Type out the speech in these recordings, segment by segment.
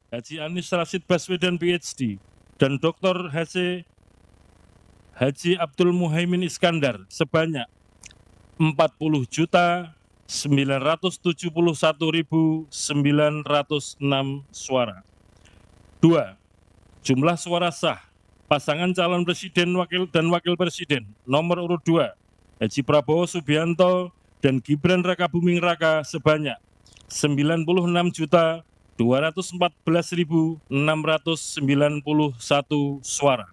Haji Anies Rashid Baswedan PhD, dan Dr. Haji Abdul Muhaimin Iskandar sebanyak 40.971.906 suara. 2. Jumlah suara sah pasangan calon presiden dan wakil presiden nomor urut 2 Haji Prabowo Subianto dan Gibran Rakabuming Raka sebanyak 96.214.691 suara.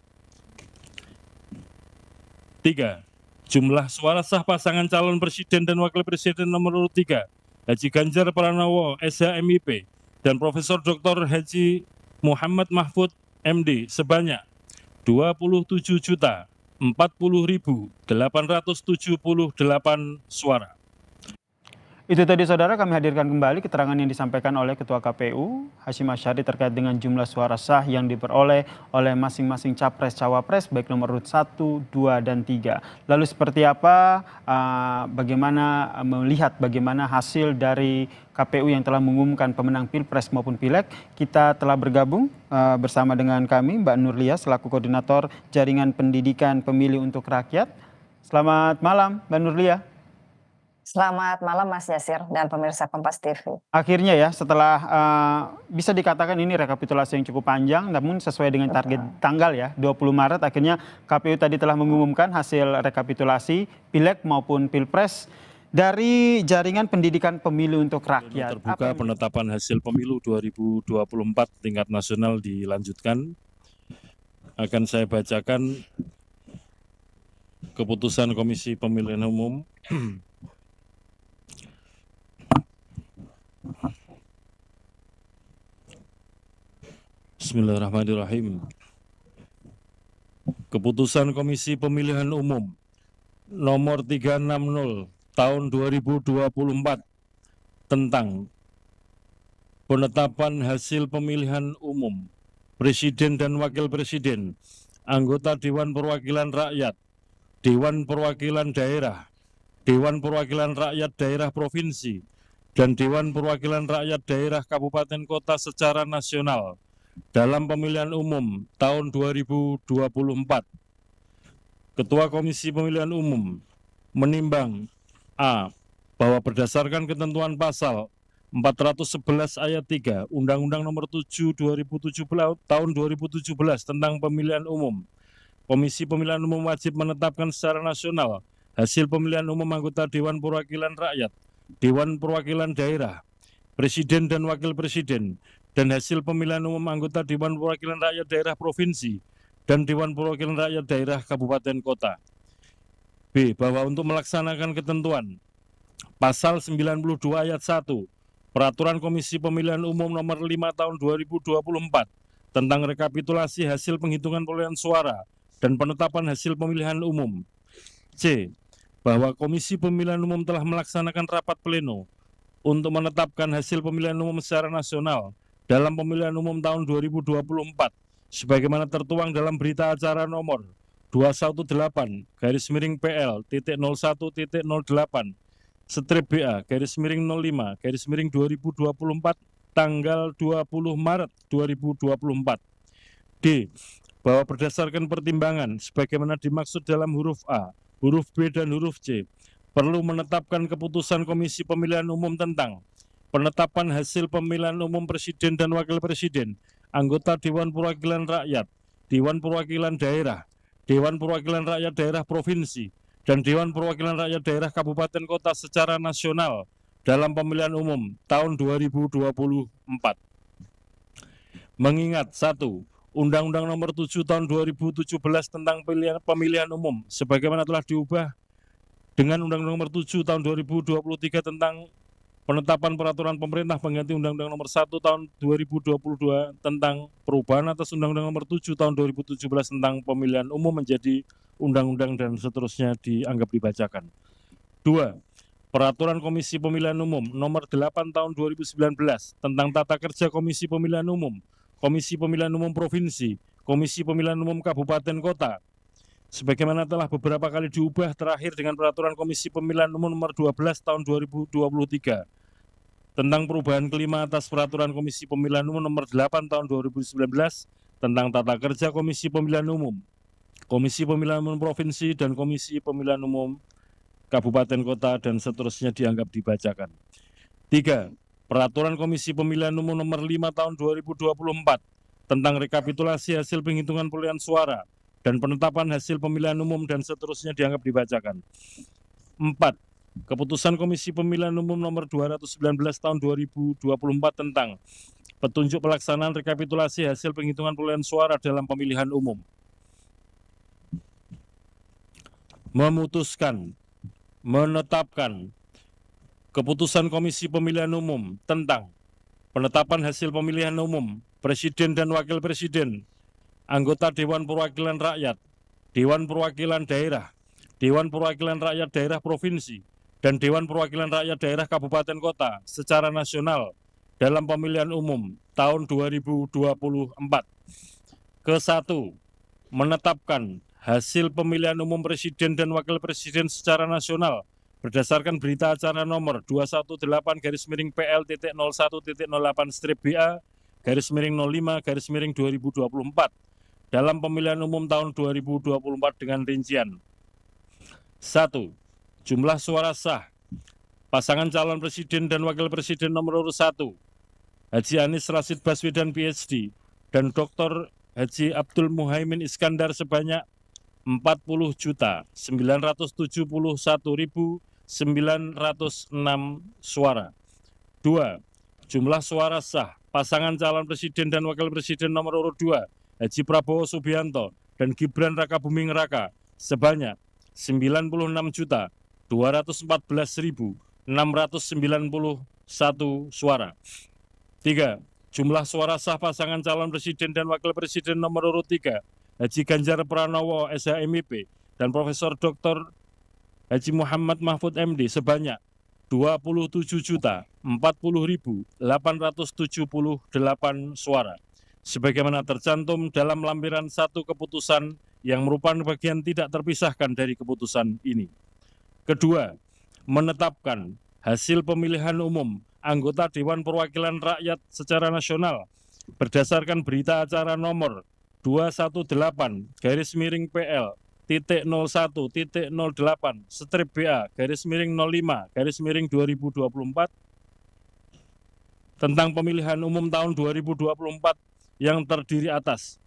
3. Jumlah suara sah pasangan calon presiden dan wakil presiden nomor urut 3 Haji Ganjar Pranowo SHMIP dan Profesor Dr. Haji Muhammad Mahfud MD sebanyak 27.040.878 suara. Itu tadi saudara, kami hadirkan kembali keterangan yang disampaikan oleh Ketua KPU Hasyim Asyari terkait dengan jumlah suara sah yang diperoleh oleh masing-masing capres-cawapres baik nomor urut 1, 2, dan 3. Lalu seperti apa, bagaimana melihat bagaimana hasil dari KPU yang telah mengumumkan pemenang Pilpres maupun Pileg. Kita telah bergabung bersama dengan kami Mbak Nurlia selaku Koordinator Jaringan Pendidikan Pemilih untuk Rakyat. Selamat malam Mbak Nurlia. Selamat malam Mas Yasir dan pemirsa Kompas TV. Akhirnya ya, setelah bisa dikatakan ini rekapitulasi yang cukup panjang, namun sesuai dengan target tanggal ya, 20 Maret, akhirnya KPU tadi telah mengumumkan hasil rekapitulasi Pileg maupun Pilpres dari Jaringan Pendidikan Pemilih untuk Rakyat. Terbuka penetapan hasil pemilu 2024 tingkat nasional dilanjutkan. Akan saya bacakan keputusan Komisi Pemilihan Umum. Bismillahirrahmanirrahim. Keputusan Komisi Pemilihan Umum nomor 360 tahun 2024 tentang penetapan hasil pemilihan umum Presiden dan Wakil Presiden, anggota Dewan Perwakilan Rakyat, Dewan Perwakilan Daerah, Dewan Perwakilan Rakyat Daerah Provinsi, dan Dewan Perwakilan Rakyat Daerah Kabupaten Kota secara nasional dalam pemilihan umum tahun 2024. Ketua Komisi Pemilihan Umum menimbang A. Bahwa berdasarkan ketentuan pasal 411 ayat 3 Undang-Undang Nomor 7 tahun 2017 tentang Pemilihan Umum, Komisi Pemilihan Umum wajib menetapkan secara nasional hasil pemilihan umum anggota Dewan Perwakilan Rakyat, Dewan Perwakilan Daerah, Presiden dan Wakil Presiden, dan hasil pemilihan umum anggota Dewan Perwakilan Rakyat Daerah Provinsi dan Dewan Perwakilan Rakyat Daerah Kabupaten Kota. B. Bahwa untuk melaksanakan ketentuan Pasal 92 ayat 1 Peraturan Komisi Pemilihan Umum nomor 5 tahun 2024 tentang rekapitulasi hasil penghitungan perolehan suara dan penetapan hasil pemilihan umum. C. Bahwa Komisi Pemilihan Umum telah melaksanakan rapat pleno untuk menetapkan hasil pemilihan umum secara nasional dalam pemilihan umum tahun 2024 sebagaimana tertuang dalam berita acara nomor 218/01.08/BA/05/2024 tanggal 20 Maret 2024. D. Bahwa berdasarkan pertimbangan sebagaimana dimaksud dalam huruf A, huruf B, dan huruf C, perlu menetapkan keputusan Komisi Pemilihan Umum tentang penetapan hasil pemilihan umum Presiden dan Wakil Presiden, anggota Dewan Perwakilan Rakyat, Dewan Perwakilan Daerah, Dewan Perwakilan Rakyat Daerah Provinsi, dan Dewan Perwakilan Rakyat Daerah Kabupaten Kota secara nasional dalam pemilihan umum tahun 2024. Mengingat 1. Undang-Undang Nomor 7 Tahun 2017 tentang pemilihan umum sebagaimana telah diubah dengan Undang-Undang Nomor 7 Tahun 2023 tentang penetapan peraturan pemerintah pengganti Undang-Undang Nomor 1 Tahun 2022 tentang perubahan atas Undang-Undang Nomor 7 Tahun 2017 tentang pemilihan umum menjadi undang-undang dan seterusnya dianggap dibacakan. 2. Peraturan Komisi Pemilihan Umum Nomor 8 Tahun 2019 tentang tata kerja Komisi Pemilihan Umum, Komisi Pemilihan Umum Provinsi, Komisi Pemilihan Umum Kabupaten Kota, sebagaimana telah beberapa kali diubah terakhir dengan Peraturan Komisi Pemilihan Umum Nomor 12 Tahun 2023. tentang perubahan kelima atas Peraturan Komisi Pemilihan Umum Nomor 8 Tahun 2019 tentang tata kerja Komisi Pemilihan Umum, Komisi Pemilihan Umum Provinsi, dan Komisi Pemilihan Umum Kabupaten Kota, dan seterusnya dianggap dibacakan. 3. Peraturan Komisi Pemilihan Umum Nomor 5 Tahun 2024 tentang rekapitulasi hasil penghitungan perolehan suara dan penetapan hasil pemilihan umum, dan seterusnya dianggap dibacakan. 4. Keputusan Komisi Pemilihan Umum Nomor 219 Tahun 2024 tentang petunjuk pelaksanaan rekapitulasi hasil penghitungan perolehan suara dalam pemilihan umum. Memutuskan, menetapkan keputusan Komisi Pemilihan Umum tentang penetapan hasil pemilihan umum Presiden dan Wakil Presiden, anggota Dewan Perwakilan Rakyat, Dewan Perwakilan Daerah, Dewan Perwakilan Rakyat Daerah Provinsi, dan Dewan Perwakilan Rakyat Daerah Kabupaten Kota secara nasional dalam pemilihan umum tahun 2024. Ke-1. Menetapkan hasil pemilihan umum Presiden dan Wakil Presiden secara nasional berdasarkan berita acara nomor 218-BA-01 dalam pemilihan umum tahun 2024 dengan rincian: 1. Jumlah suara sah pasangan calon presiden dan wakil presiden nomor urut 1 Haji Anies Rashid Baswedan PhD dan Dr. Haji Abdul Muhaimin Iskandar sebanyak 40.971.906 suara. 2. Jumlah suara sah pasangan calon presiden dan wakil presiden nomor urut 2 Haji Prabowo Subianto dan Gibran Rakabuming Raka sebanyak 96.214.691 suara. 3. Jumlah suara sah pasangan calon presiden dan wakil presiden nomor urut 3 Haji Ganjar Pranowo SHMIP dan Profesor Dr. Haji Muhammad Mahfud MD sebanyak 27.040.878 suara, sebagaimana tercantum dalam lampiran 1 keputusan yang merupakan bagian tidak terpisahkan dari keputusan ini. Kedua, menetapkan hasil pemilihan umum anggota Dewan Perwakilan Rakyat secara nasional berdasarkan berita acara nomor 218-PL.01.08/BA-05/2024 tentang pemilihan umum tahun 2024 yang terdiri atas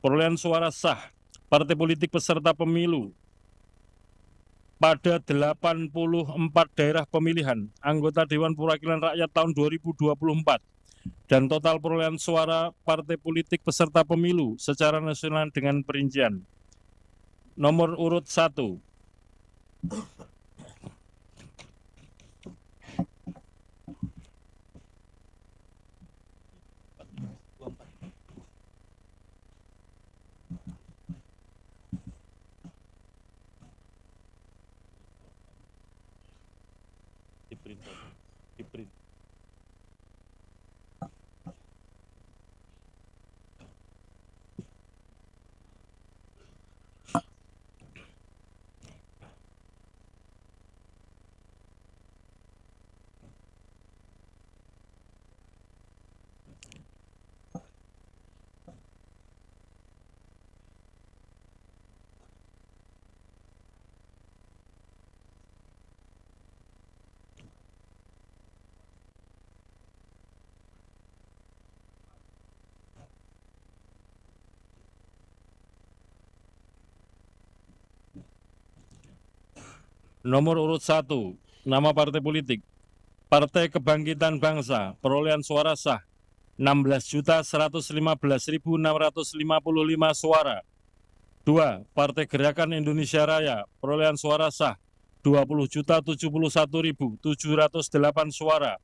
perolehan suara sah partai politik peserta pemilu pada 84 daerah pemilihan anggota Dewan Perwakilan Rakyat tahun 2024 dan total perolehan suara partai politik peserta pemilu secara nasional dengan perincian: nomor urut 1 Nomor urut 1, nama partai politik, Partai Kebangkitan Bangsa, perolehan suara sah 16.115.655 suara. 2. Partai Gerakan Indonesia Raya, perolehan suara sah 20.071.708 suara.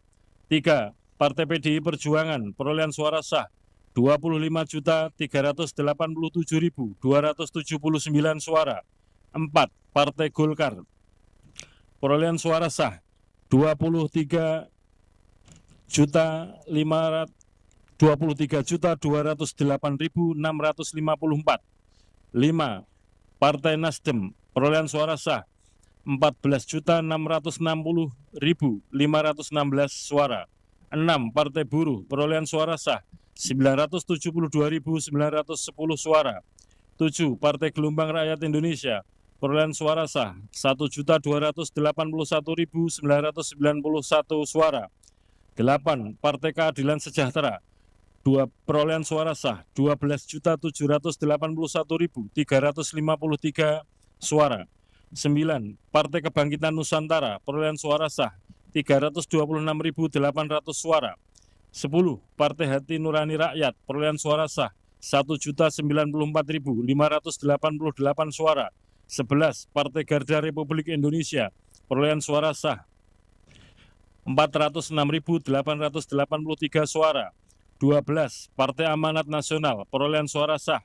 3. Partai PDI Perjuangan, perolehan suara sah 25.387.279 suara. 4. Partai Golkar, perolehan suara sah 23.208.654. 5. Partai Nasdem, perolehan suara sah 14.660.516 suara. 6. Partai Buruh, perolehan suara sah 972.910 suara. 7. Partai Gelombang Rakyat Indonesia, perolehan suara sah 1.281.991 suara. 8. Partai Keadilan Sejahtera, perolehan suara sah 12.781.353 suara. 9. Partai Kebangkitan Nusantara, perolehan suara sah 326.800 suara. 10. Partai Hati Nurani Rakyat, perolehan suara sah 1.094.588 suara. 11. Partai Garda Republik Indonesia, perolehan suara sah 406.883 suara. 12. Partai Amanat Nasional, perolehan suara sah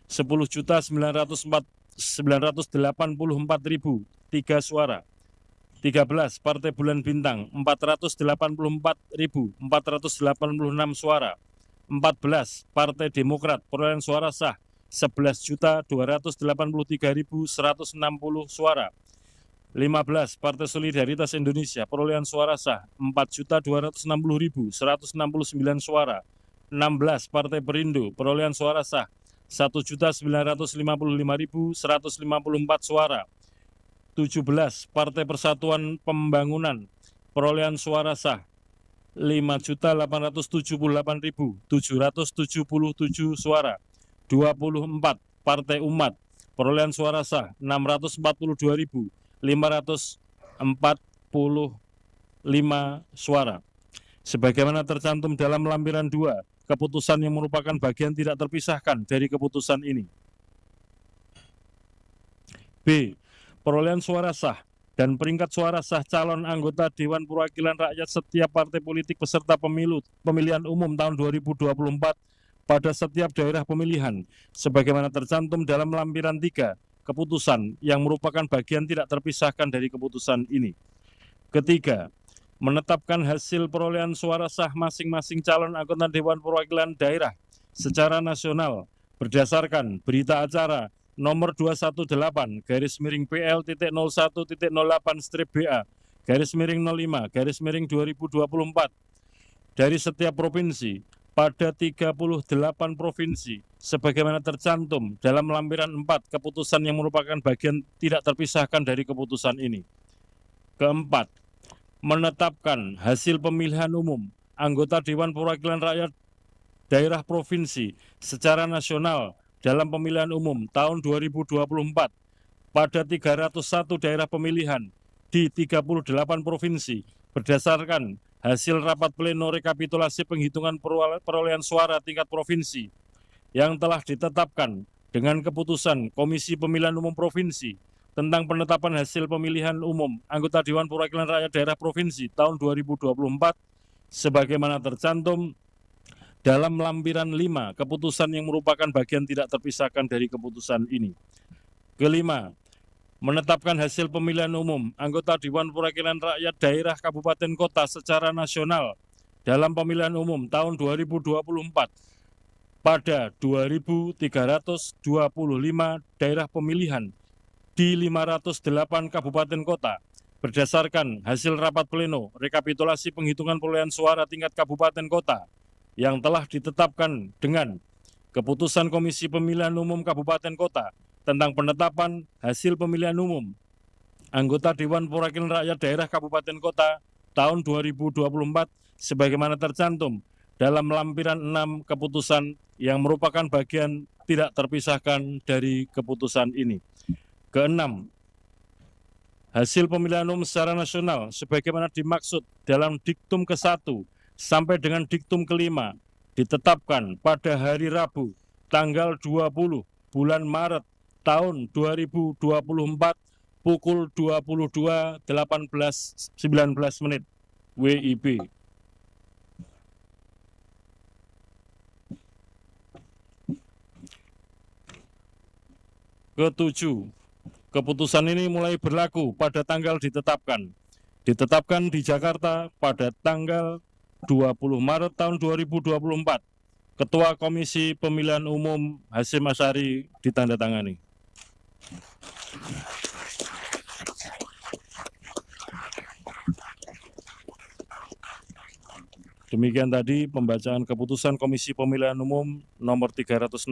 10.984.003 suara. 13. Partai Bulan Bintang, 484.486 suara. 14. Partai Demokrat, perolehan suara sah 11.283.160 suara. 15. Partai Solidaritas Indonesia, perolehan suara sah 4.260.169 suara. 16. Partai Perindo, perolehan suara sah 1.955.154 suara. 17. Partai Persatuan Pembangunan, perolehan suara sah 5.878.777 suara. 24. Partai Umat, perolehan suara sah 642.545 suara. Sebagaimana tercantum dalam lampiran 2, keputusan yang merupakan bagian tidak terpisahkan dari keputusan ini. B. Perolehan suara sah dan peringkat suara sah calon anggota Dewan Perwakilan Rakyat setiap partai politik peserta pemilihan umum tahun 2024 pada setiap daerah pemilihan, sebagaimana tercantum dalam lampiran 3, keputusan yang merupakan bagian tidak terpisahkan dari keputusan ini. Ketiga, menetapkan hasil perolehan suara sah masing-masing calon anggota Dewan Perwakilan Daerah secara nasional berdasarkan berita acara nomor 218-PL.01.08-BA/05/2024 dari setiap provinsi pada 38 provinsi sebagaimana tercantum dalam lampiran 4, keputusan yang merupakan bagian tidak terpisahkan dari keputusan ini. Keempat, menetapkan hasil pemilihan umum anggota Dewan Perwakilan Rakyat Daerah Provinsi secara nasional dalam pemilihan umum tahun 2024 pada 301 daerah pemilihan di 38 provinsi berdasarkan hasil rapat pleno rekapitulasi penghitungan perolehan suara tingkat provinsi yang telah ditetapkan dengan keputusan Komisi Pemilihan Umum Provinsi tentang penetapan hasil pemilihan umum anggota Dewan Perwakilan Rakyat Daerah Provinsi tahun 2024 sebagaimana tercantum dalam lampiran 5, keputusan yang merupakan bagian tidak terpisahkan dari keputusan ini. Kelima, menetapkan hasil pemilihan umum anggota Dewan Perwakilan Rakyat Daerah Kabupaten Kota secara nasional dalam pemilihan umum tahun 2024 pada 2.325 daerah pemilihan di 508 kabupaten kota berdasarkan hasil rapat pleno rekapitulasi penghitungan perolehan suara tingkat kabupaten kota yang telah ditetapkan dengan keputusan Komisi Pemilihan Umum Kabupaten Kota tentang penetapan hasil pemilihan umum anggota Dewan Perwakilan Rakyat Daerah Kabupaten Kota tahun 2024 sebagaimana tercantum dalam lampiran 6, keputusan yang merupakan bagian tidak terpisahkan dari keputusan ini. Keenam, hasil pemilihan umum secara nasional sebagaimana dimaksud dalam diktum ke-1 sampai dengan diktum ke-5 ditetapkan pada hari Rabu tanggal 20 bulan Maret tahun 2024 pukul 22.18.19 WIB. Ketujuh, keputusan ini mulai berlaku pada tanggal ditetapkan di Jakarta pada tanggal 20 Maret tahun 2024. Ketua Komisi Pemilihan Umum Hasyim Asyari ditandatangani. Demikian tadi pembacaan keputusan Komisi Pemilihan Umum nomor 360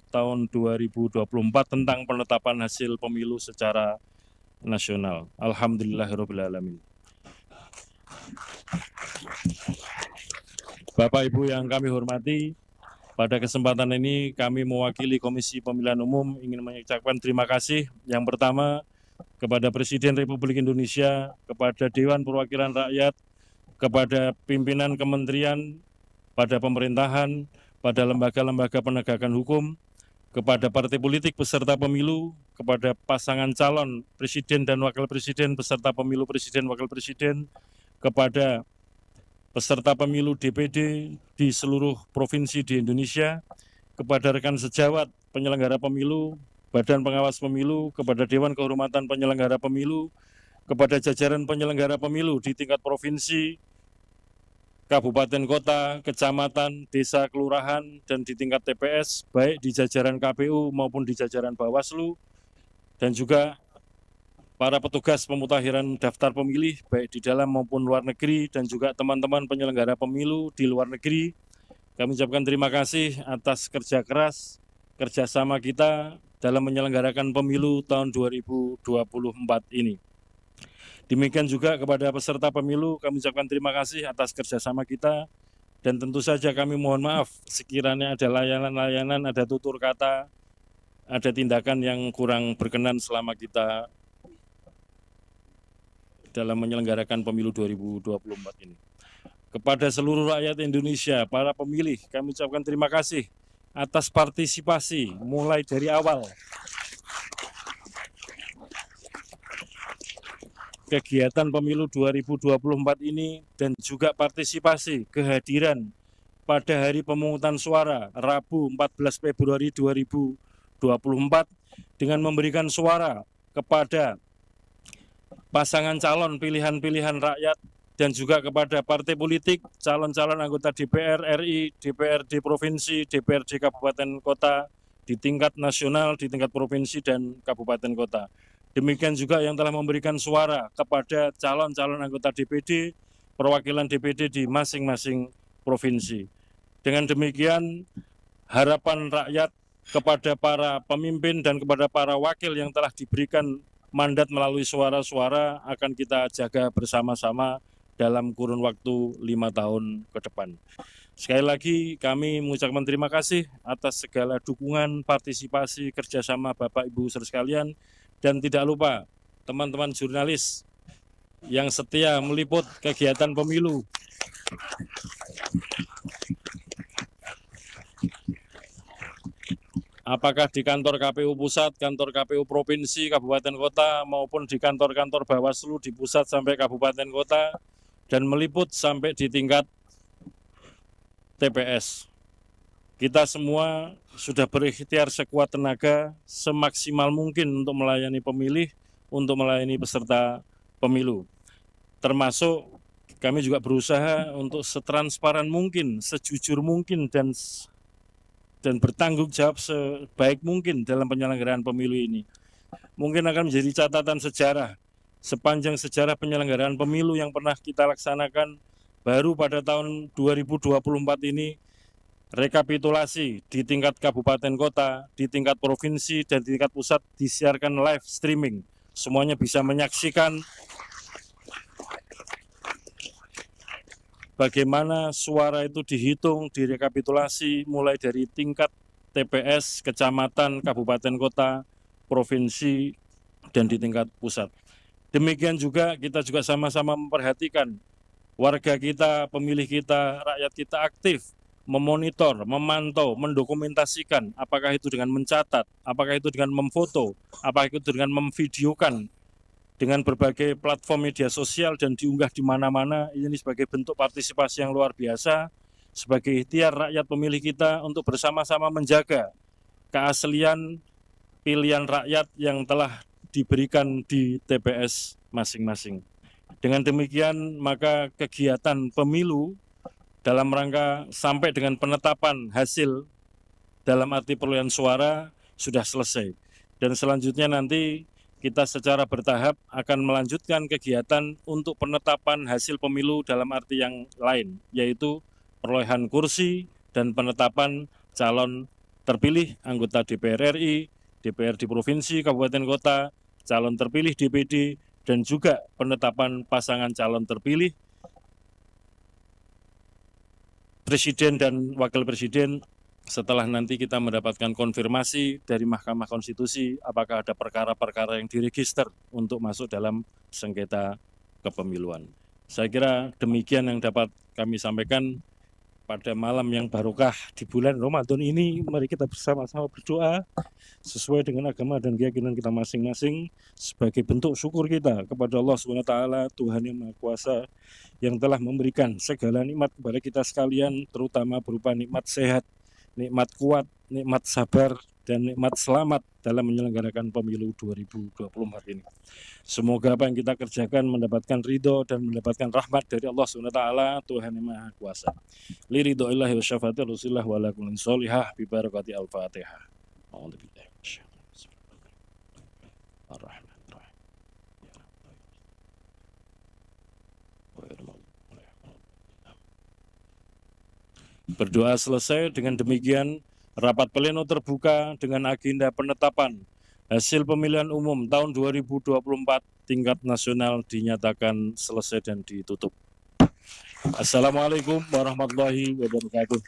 tahun 2024 tentang penetapan hasil pemilu secara nasional. Alhamdulillahirrahmanirrahim. Bapak Ibu yang kami hormati, pada kesempatan ini kami mewakili Komisi Pemilihan Umum ingin mengucapkan terima kasih yang pertama kepada Presiden Republik Indonesia, kepada Dewan Perwakilan Rakyat, kepada pimpinan kementerian, pada pemerintahan, pada lembaga-lembaga penegakan hukum, kepada partai politik peserta pemilu, kepada pasangan calon presiden dan wakil presiden peserta pemilu presiden wakil presiden, kepada peserta pemilu DPD di seluruh provinsi di Indonesia, kepada rekan sejawat penyelenggara pemilu, Badan Pengawas Pemilu, kepada Dewan Kehormatan Penyelenggara Pemilu, kepada jajaran penyelenggara pemilu di tingkat provinsi, kabupaten kota, kecamatan, desa, kelurahan, dan di tingkat TPS, baik di jajaran KPU maupun di jajaran Bawaslu, dan juga para petugas pemutakhiran daftar pemilih, baik di dalam maupun luar negeri, dan juga teman-teman penyelenggara pemilu di luar negeri. Kami ucapkan terima kasih atas kerja keras, kerjasama kita dalam menyelenggarakan pemilu tahun 2024 ini. Demikian juga kepada peserta pemilu, kami ucapkan terima kasih atas kerjasama kita, dan tentu saja kami mohon maaf sekiranya ada layanan-layanan, ada tutur kata, ada tindakan yang kurang berkenan selama kita dalam menyelenggarakan pemilu 2024 ini. Kepada seluruh rakyat Indonesia, para pemilih, kami ucapkan terima kasih atas partisipasi mulai dari awal kegiatan pemilu 2024 ini, dan juga partisipasi kehadiran pada hari pemungutan suara Rabu 14 Februari 2024 dengan memberikan suara kepada pasangan calon pilihan-pilihan rakyat dan juga kepada partai politik, calon-calon anggota DPR RI, DPRD Provinsi, DPRD Kabupaten Kota, di tingkat nasional, di tingkat provinsi dan kabupaten kota. Demikian juga yang telah memberikan suara kepada calon-calon anggota DPD, perwakilan DPD di masing-masing provinsi. Dengan demikian, harapan rakyat kepada para pemimpin dan kepada para wakil yang telah diberikan mandat melalui suara-suara akan kita jaga bersama-sama dalam kurun waktu 5 tahun ke depan. Sekali lagi kami mengucapkan terima kasih atas segala dukungan, partisipasi, kerjasama Bapak Ibu saudara sekalian, dan tidak lupa teman-teman jurnalis yang setia meliput kegiatan pemilu. Apakah di kantor KPU Pusat, kantor KPU Provinsi, Kabupaten Kota, maupun di kantor-kantor Bawaslu di pusat sampai Kabupaten Kota, dan meliput sampai di tingkat TPS. Kita semua sudah berikhtiar sekuat tenaga, semaksimal mungkin untuk melayani pemilih, untuk melayani peserta pemilu. Termasuk kami juga berusaha untuk setransparan mungkin, sejujur mungkin, dan bertanggung jawab sebaik mungkin dalam penyelenggaraan pemilu ini. Mungkin akan menjadi catatan sejarah sepanjang sejarah penyelenggaraan pemilu yang pernah kita laksanakan. Baru pada tahun 2024 ini rekapitulasi di tingkat kabupaten kota, di tingkat provinsi, dan di tingkat pusat disiarkan live streaming. Semuanya bisa menyaksikan bagaimana suara itu dihitung, direkapitulasi mulai dari tingkat TPS, kecamatan, kabupaten kota, provinsi, dan di tingkat pusat. Demikian juga kita juga sama-sama memperhatikan warga kita, pemilih kita, rakyat kita aktif memonitor, memantau, mendokumentasikan, apakah itu dengan mencatat, apakah itu dengan memfoto, apakah itu dengan memvideokan dengan berbagai platform media sosial dan diunggah di mana-mana. Ini sebagai bentuk partisipasi yang luar biasa, sebagai ikhtiar rakyat pemilih kita untuk bersama-sama menjaga keaslian pilihan rakyat yang telah diberikan di TPS masing-masing. Dengan demikian, maka kegiatan pemilu dalam rangka sampai dengan penetapan hasil dalam arti perolehan suara sudah selesai. Dan selanjutnya nanti kita secara bertahap akan melanjutkan kegiatan untuk penetapan hasil pemilu dalam arti yang lain, yaitu perolehan kursi dan penetapan calon terpilih anggota DPR RI, DPRD Provinsi, Kabupaten Kota, calon terpilih DPD, dan juga penetapan pasangan calon terpilih Presiden dan Wakil Presiden setelah nanti kita mendapatkan konfirmasi dari Mahkamah Konstitusi apakah ada perkara-perkara yang diregister untuk masuk dalam sengketa kepemiluan. Saya kira demikian yang dapat kami sampaikan pada malam yang barokah di bulan Ramadan ini. Mari kita bersama-sama berdoa sesuai dengan agama dan keyakinan kita masing-masing sebagai bentuk syukur kita kepada Allah SWT, Tuhan yang Maha Kuasa, yang telah memberikan segala nikmat kepada kita sekalian, terutama berupa nikmat sehat, nikmat kuat, nikmat sabar, dan nikmat selamat dalam menyelenggarakan pemilu 2024 ini. Semoga apa yang kita kerjakan mendapatkan ridho dan mendapatkan rahmat dari Allah SWT, Tuhan yang Maha Kuasa. Li ridhoillahi wa syafaati Rasulillah wa ala kullin sholihah bi barakati al-Fatihah. Berdoa selesai, dengan demikian rapat pleno terbuka dengan agenda penetapan hasil pemilihan umum tahun 2024 tingkat nasional dinyatakan selesai dan ditutup. Assalamualaikum warahmatullahi wabarakatuh.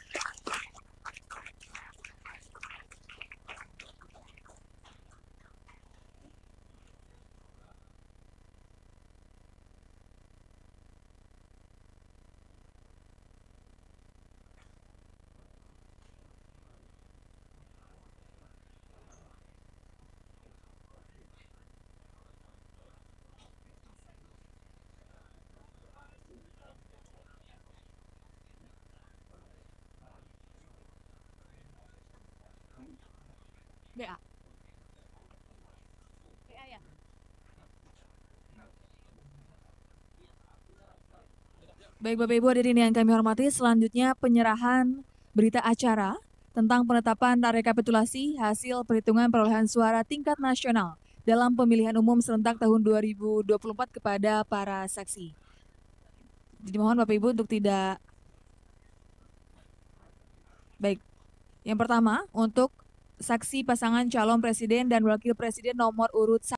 BA. BA ya. Baik Bapak Ibu hadirin yang kami hormati, selanjutnya penyerahan berita acara tentang penetapan rekapitulasi hasil perhitungan perolehan suara tingkat nasional dalam pemilihan umum serentak tahun 2024 kepada para saksi. Dimohon Bapak Ibu untuk tidak. Baik, yang pertama untuk saksi pasangan calon presiden dan wakil presiden nomor urut 1.